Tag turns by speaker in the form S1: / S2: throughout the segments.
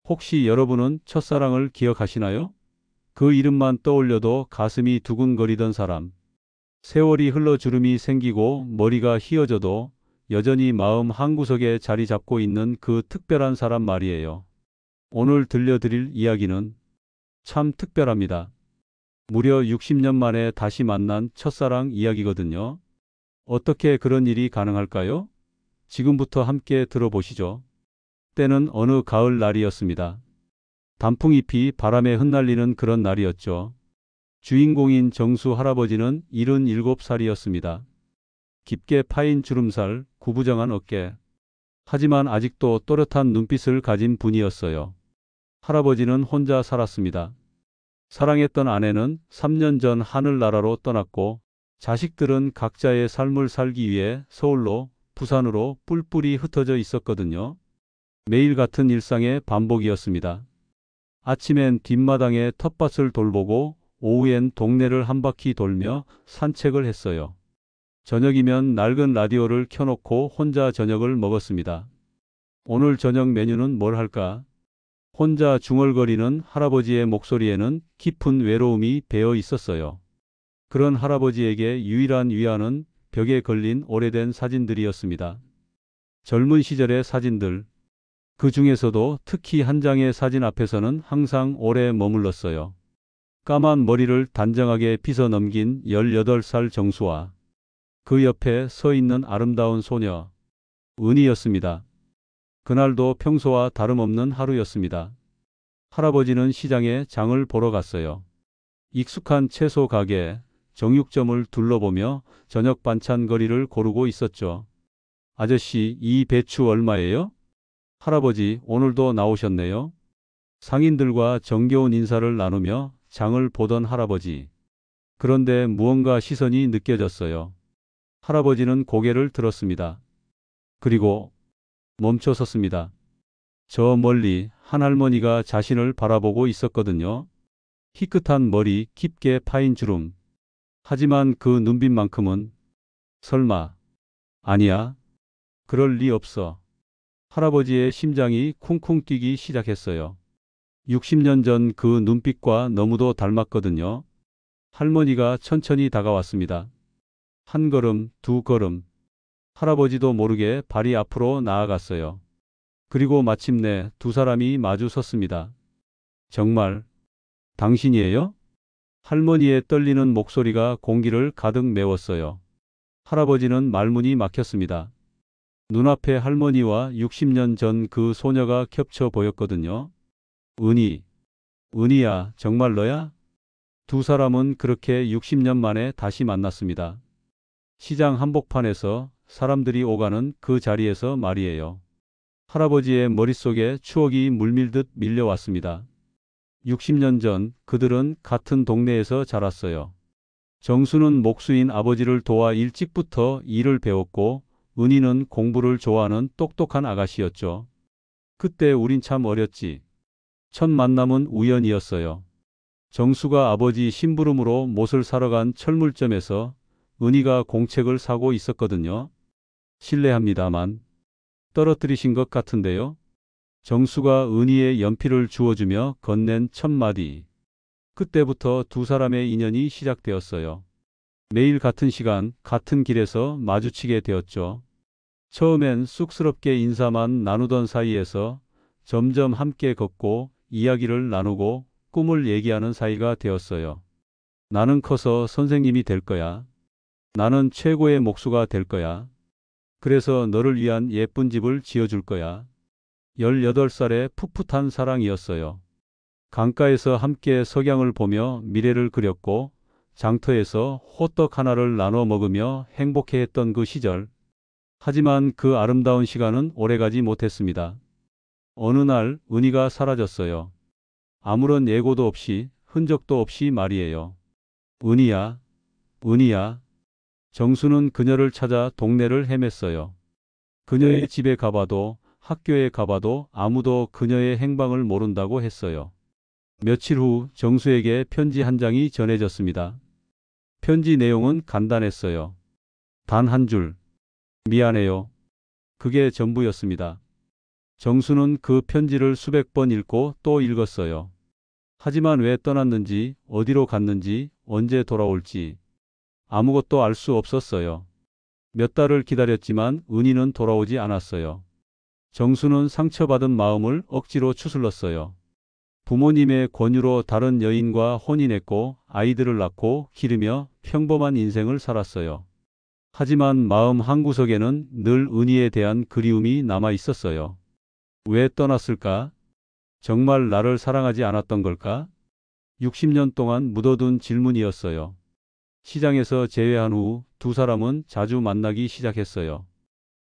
S1: 혹시 여러분은 첫사랑을 기억하시나요? 그 이름만 떠올려도 가슴이 두근거리던 사람. 세월이 흘러 주름이 생기고 머리가 휘어져도 여전히 마음 한구석에 자리 잡고 있는 그 특별한 사람 말이에요. 오늘 들려드릴 이야기는 참 특별합니다. 무려 60년 만에 다시 만난 첫사랑 이야기거든요. 어떻게 그런 일이 가능할까요? 지금부터 함께 들어보시죠. 때는 어느 가을 날이었습니다. 단풍잎이 바람에 흩날리는 그런 날이었죠. 주인공인 정수 할아버지는 77살이었습니다. 깊게 파인 주름살, 구부정한 어깨. 하지만 아직도 또렷한 눈빛을 가진 분이었어요. 할아버지는 혼자 살았습니다. 사랑했던 아내는 3년 전 하늘나라로 떠났고 자식들은 각자의 삶을 살기 위해 서울로, 부산으로 뿔뿔이 흩어져 있었거든요. 매일 같은 일상의 반복이었습니다. 아침엔 뒷마당에 텃밭을 돌보고 오후엔 동네를 한 바퀴 돌며 산책을 했어요. 저녁이면 낡은 라디오를 켜놓고 혼자 저녁을 먹었습니다. 오늘 저녁 메뉴는 뭘 할까? 혼자 중얼거리는 할아버지의 목소리에는 깊은 외로움이 배어 있었어요. 그런 할아버지에게 유일한 위안은 벽에 걸린 오래된 사진들이었습니다. 젊은 시절의 사진들. 그 중에서도 특히 한 장의 사진 앞에서는 항상 오래 머물렀어요. 까만 머리를 단정하게 빗어 넘긴 18살 정수와 그 옆에 서 있는 아름다운 소녀, 은희였습니다. 그날도 평소와 다름없는 하루였습니다. 할아버지는 시장에 장을 보러 갔어요. 익숙한 채소 가게, 정육점을 둘러보며 저녁 반찬 거리를 고르고 있었죠. 아저씨, 이 배추 얼마예요? 할아버지, 오늘도 나오셨네요. 상인들과 정겨운 인사를 나누며 장을 보던 할아버지. 그런데 무언가 시선이 느껴졌어요. 할아버지는 고개를 들었습니다. 그리고 멈춰 섰습니다. 저 멀리 한 할머니가 자신을 바라보고 있었거든요. 희끗한 머리, 깊게 파인 주름. 하지만 그 눈빛만큼은 설마, 아니야, 그럴 리 없어. 할아버지의 심장이 쿵쿵 뛰기 시작했어요. 60년 전 그 눈빛과 너무도 닮았거든요. 할머니가 천천히 다가왔습니다. 한 걸음, 두 걸음. 할아버지도 모르게 발이 앞으로 나아갔어요. 그리고 마침내 두 사람이 마주 섰습니다. 정말 당신이에요? 할머니의 떨리는 목소리가 공기를 가득 메웠어요. 할아버지는 말문이 막혔습니다. 눈앞에 할머니와 60년 전 그 소녀가 겹쳐 보였거든요. 은희, 은희야, 정말 너야? 두 사람은 그렇게 60년 만에 다시 만났습니다. 시장 한복판에서 사람들이 오가는 그 자리에서 말이에요. 할아버지의 머릿속에 추억이 물밀듯 밀려왔습니다. 60년 전 그들은 같은 동네에서 자랐어요. 정수는 목수인 아버지를 도와 일찍부터 일을 배웠고 은희는 공부를 좋아하는 똑똑한 아가씨였죠. 그때 우린 참 어렸지. 첫 만남은 우연이었어요. 정수가 아버지 심부름으로 못을 사러 간 철물점에서 은희가 공책을 사고 있었거든요. 실례합니다만 떨어뜨리신 것 같은데요. 정수가 은희의 연필을 주워주며 건넨 첫 마디. 그때부터 두 사람의 인연이 시작되었어요. 매일 같은 시간, 같은 길에서 마주치게 되었죠. 처음엔 쑥스럽게 인사만 나누던 사이에서 점점 함께 걷고 이야기를 나누고 꿈을 얘기하는 사이가 되었어요. 나는 커서 선생님이 될 거야. 나는 최고의 목수가 될 거야. 그래서 너를 위한 예쁜 집을 지어줄 거야. 18살의 풋풋한 사랑이었어요. 강가에서 함께 석양을 보며 미래를 그렸고 장터에서 호떡 하나를 나눠 먹으며 행복해했던 그 시절. 하지만 그 아름다운 시간은 오래가지 못했습니다. 어느 날 은희가 사라졌어요. 아무런 예고도 없이 흔적도 없이 말이에요. 은희야, 은희야. 정수는 그녀를 찾아 동네를 헤맸어요. 그녀의 집에 가봐도 학교에 가봐도 아무도 그녀의 행방을 모른다고 했어요. 며칠 후 정수에게 편지 한 장이 전해졌습니다. 편지 내용은 간단했어요. 단 한 줄. 미안해요. 그게 전부였습니다. 정수는 그 편지를 수백 번 읽고 또 읽었어요. 하지만 왜 떠났는지, 어디로 갔는지, 언제 돌아올지 아무것도 알 수 없었어요. 몇 달을 기다렸지만 은희는 돌아오지 않았어요. 정수는 상처받은 마음을 억지로 추슬렀어요. 부모님의 권유로 다른 여인과 혼인했고 아이들을 낳고 기르며 평범한 인생을 살았어요. 하지만 마음 한구석에는 늘 은희에 대한 그리움이 남아 있었어요. 왜 떠났을까? 정말 나를 사랑하지 않았던 걸까? 60년 동안 묻어둔 질문이었어요. 시장에서 재회한 후 두 사람은 자주 만나기 시작했어요.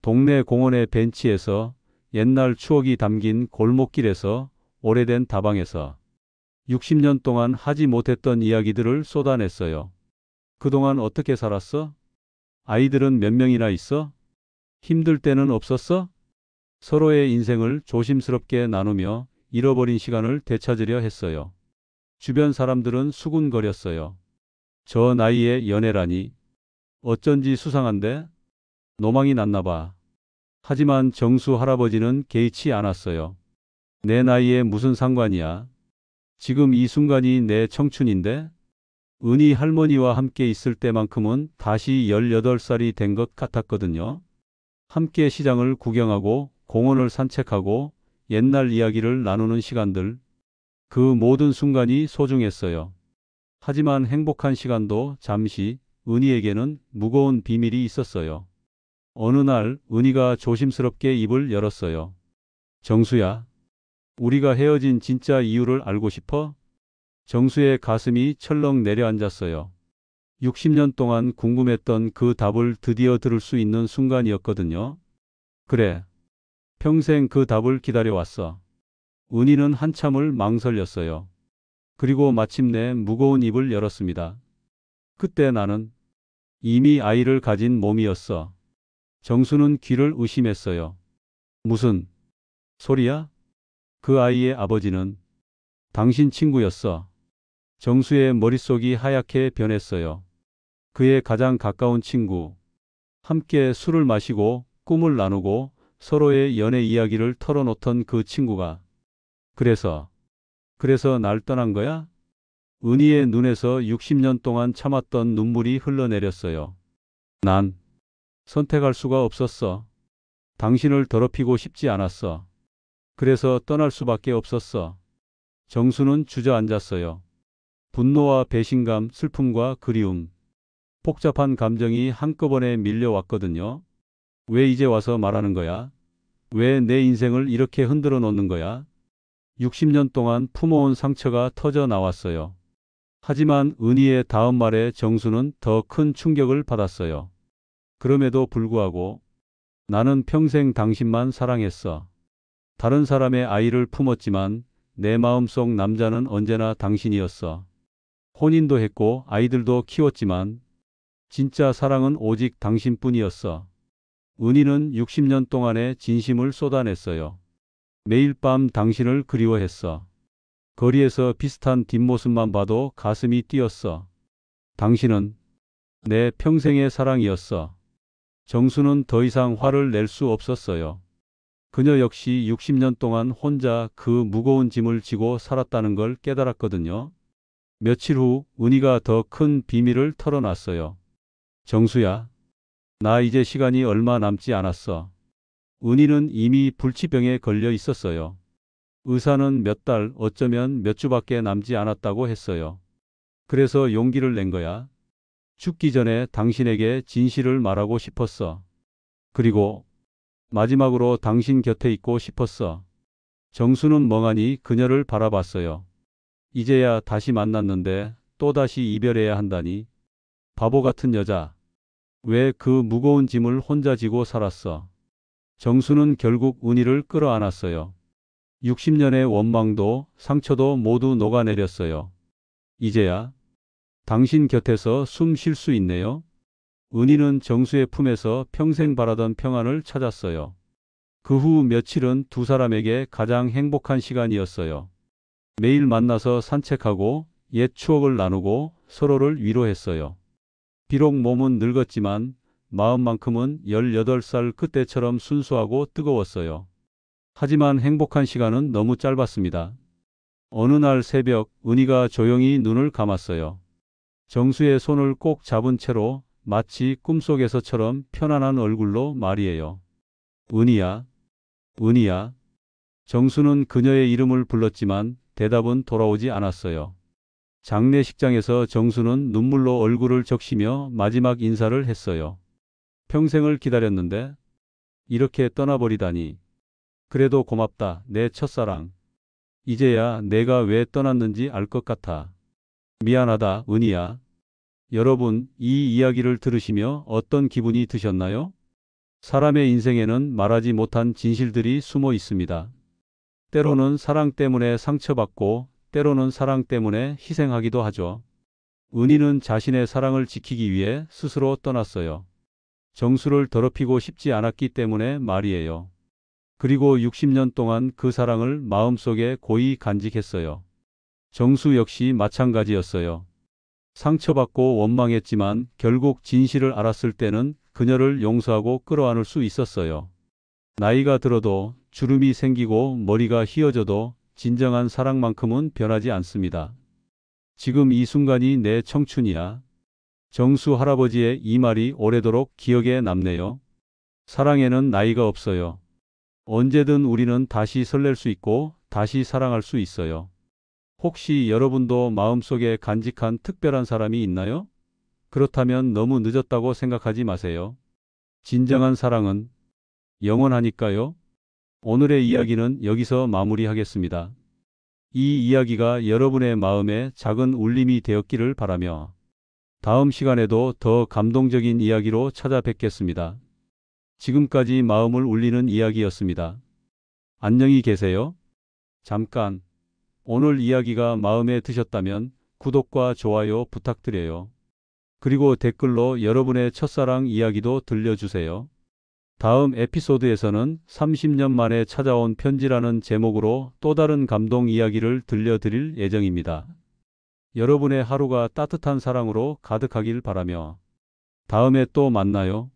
S1: 동네 공원의 벤치에서, 옛날 추억이 담긴 골목길에서, 오래된 다방에서 60년 동안 하지 못했던 이야기들을 쏟아냈어요. 그동안 어떻게 살았어? 아이들은 몇 명이나 있어? 힘들 때는 없었어? 서로의 인생을 조심스럽게 나누며 잃어버린 시간을 되찾으려 했어요. 주변 사람들은 수군거렸어요. 저 나이에 연애라니. 어쩐지 수상한데? 노망이 났나 봐. 하지만 정수 할아버지는 개의치 않았어요. 내 나이에 무슨 상관이야. 지금 이 순간이 내 청춘인데? 은희 할머니와 함께 있을 때만큼은 다시 18살이 된 것 같았거든요. 함께 시장을 구경하고 공원을 산책하고 옛날 이야기를 나누는 시간들. 그 모든 순간이 소중했어요. 하지만 행복한 시간도 잠시 은희에게는 무거운 비밀이 있었어요. 어느 날 은희가 조심스럽게 입을 열었어요. 정수야, 우리가 헤어진 진짜 이유를 알고 싶어? 정수의 가슴이 철렁 내려앉았어요. 60년 동안 궁금했던 그 답을 드디어 들을 수 있는 순간이었거든요. 그래, 평생 그 답을 기다려왔어. 은희는 한참을 망설였어요. 그리고 마침내 무거운 입을 열었습니다. 그때 나는 이미 아이를 가진 몸이었어. 정수는 귀를 의심했어요. 무슨 소리야? 그 아이의 아버지는 당신 친구였어. 정수의 머릿속이 하얗게 변했어요. 그의 가장 가까운 친구. 함께 술을 마시고 꿈을 나누고 서로의 연애 이야기를 털어놓던 그 친구가. 그래서 날 떠난 거야? 은희의 눈에서 60년 동안 참았던 눈물이 흘러내렸어요. 난 선택할 수가 없었어. 당신을 더럽히고 싶지 않았어. 그래서 떠날 수밖에 없었어. 정수는 주저앉았어요. 분노와 배신감, 슬픔과 그리움. 복잡한 감정이 한꺼번에 밀려왔거든요. 왜 이제 와서 말하는 거야? 왜 내 인생을 이렇게 흔들어 놓는 거야? 60년 동안 품어온 상처가 터져 나왔어요. 하지만 은희의 다음 말에 정수는 더 큰 충격을 받았어요. 그럼에도 불구하고 나는 평생 당신만 사랑했어. 다른 사람의 아이를 품었지만 내 마음속 남자는 언제나 당신이었어. 혼인도 했고 아이들도 키웠지만 진짜 사랑은 오직 당신뿐이었어. 은희는 60년 동안의 진심을 쏟아냈어요. 매일 밤 당신을 그리워했어. 거리에서 비슷한 뒷모습만 봐도 가슴이 뛰었어. 당신은 내 평생의 사랑이었어. 정수는 더 이상 화를 낼 수 없었어요. 그녀 역시 60년 동안 혼자 그 무거운 짐을 지고 살았다는 걸 깨달았거든요. 며칠 후 은희가 더 큰 비밀을 털어놨어요. 정수야, 나 이제 시간이 얼마 남지 않았어. 은희는 이미 불치병에 걸려 있었어요. 의사는 몇 달, 어쩌면 몇 주밖에 남지 않았다고 했어요. 그래서 용기를 낸 거야. 죽기 전에 당신에게 진실을 말하고 싶었어. 그리고 마지막으로 당신 곁에 있고 싶었어. 정수는 멍하니 그녀를 바라봤어요. 이제야 다시 만났는데 또다시 이별해야 한다니. 바보 같은 여자. 왜 그 무거운 짐을 혼자 지고 살았어? 정수는 결국 은희를 끌어안았어요. 60년의 원망도 상처도 모두 녹아내렸어요. 이제야 당신 곁에서 숨 쉴 수 있네요. 은희는 정수의 품에서 평생 바라던 평안을 찾았어요. 그 후 며칠은 두 사람에게 가장 행복한 시간이었어요. 매일 만나서 산책하고 옛 추억을 나누고 서로를 위로했어요. 비록 몸은 늙었지만 마음만큼은 18살 그때처럼 순수하고 뜨거웠어요. 하지만 행복한 시간은 너무 짧았습니다. 어느 날 새벽, 은희가 조용히 눈을 감았어요. 정수의 손을 꼭 잡은 채로 마치 꿈속에서처럼 편안한 얼굴로 말이에요. 은희야, 은희야. 정수는 그녀의 이름을 불렀지만 대답은 돌아오지 않았어요. 장례식장에서 정수는 눈물로 얼굴을 적시며 마지막 인사를 했어요. 평생을 기다렸는데 이렇게 떠나버리다니. 그래도 고맙다, 내 첫사랑. 이제야 내가 왜 떠났는지 알 것 같아. 미안하다, 은희야. 여러분, 이 이야기를 들으시며 어떤 기분이 드셨나요? 사람의 인생에는 말하지 못한 진실들이 숨어 있습니다. 때로는 사랑 때문에 상처받고 때로는 사랑 때문에 희생하기도 하죠. 은희는 자신의 사랑을 지키기 위해 스스로 떠났어요. 정수를 더럽히고 싶지 않았기 때문에 말이에요. 그리고 60년 동안 그 사랑을 마음속에 고이 간직했어요. 정수 역시 마찬가지였어요. 상처받고 원망했지만 결국 진실을 알았을 때는 그녀를 용서하고 끌어안을 수 있었어요. 나이가 들어도 주름이 생기고 머리가 휘어져도 진정한 사랑만큼은 변하지 않습니다. 지금 이 순간이 내 청춘이야. 정수 할아버지의 이 말이 오래도록 기억에 남네요. 사랑에는 나이가 없어요. 언제든 우리는 다시 설렐 수 있고 다시 사랑할 수 있어요. 혹시 여러분도 마음속에 간직한 특별한 사람이 있나요? 그렇다면 너무 늦었다고 생각하지 마세요. 진정한 사랑은 영원하니까요. 오늘의 이야기는 여기서 마무리하겠습니다. 이 이야기가 여러분의 마음에 작은 울림이 되었기를 바라며 다음 시간에도 더 감동적인 이야기로 찾아뵙겠습니다. 지금까지 마음을 울리는 이야기였습니다. 안녕히 계세요. 잠깐, 오늘 이야기가 마음에 드셨다면 구독과 좋아요 부탁드려요. 그리고 댓글로 여러분의 첫사랑 이야기도 들려주세요. 다음 에피소드에서는 30년 만에 찾아온 편지라는 제목으로 또 다른 감동 이야기를 들려드릴 예정입니다. 여러분의 하루가 따뜻한 사랑으로 가득하길 바라며 다음에 또 만나요.